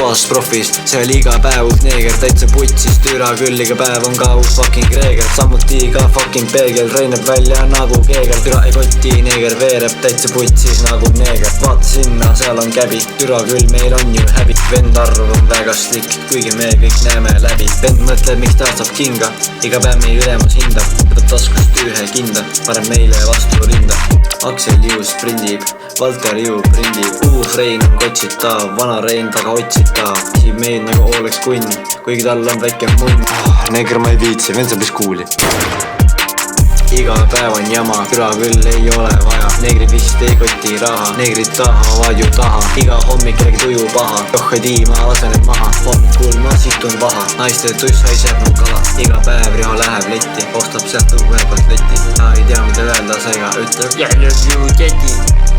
puhas profis, see oli iga päev uus neeger, täitsa putsis, türa küll, iga päev on ka uus fucking kreeger. Samuti ka fucking peegel, reineb välja nagu keegel, türa ei koti, neeger veereb täitsa putsis nagu neeger. Vaata sinna, seal on käbi, türa küll, meil on ju häbi. Vend arv on väga slik, kuigi me kõik näeme läbi. Vend mõtleb, miks ta saab kinga, iga päev meie ülemus hindab, võtab taskust ühe kinda, paneb meile vastu rinda. Aksel ju sprindib, Valter ju prindib, uus Rein on kotsitav, vana Rein taga otsitav, küsib meid nagu oleks kunn, kuigi tal on väike munn. Neeger ma ei viitsi, vend saab vist kuuli. Iga päev on jama, türa küll ei ole vaja, neegrid vist ei koti raha, neegrid tahavad ju taha, iga hommik kellegi tuju paha, joh ei tii, ma lasen need maha, hommikul ma situn paha, naiste tuss haiseb mu kala, iga päev Riho läheb letti, ostab sealt uue kotleti, ta ei tea mida öelda, seega ütleb jälle ju teti.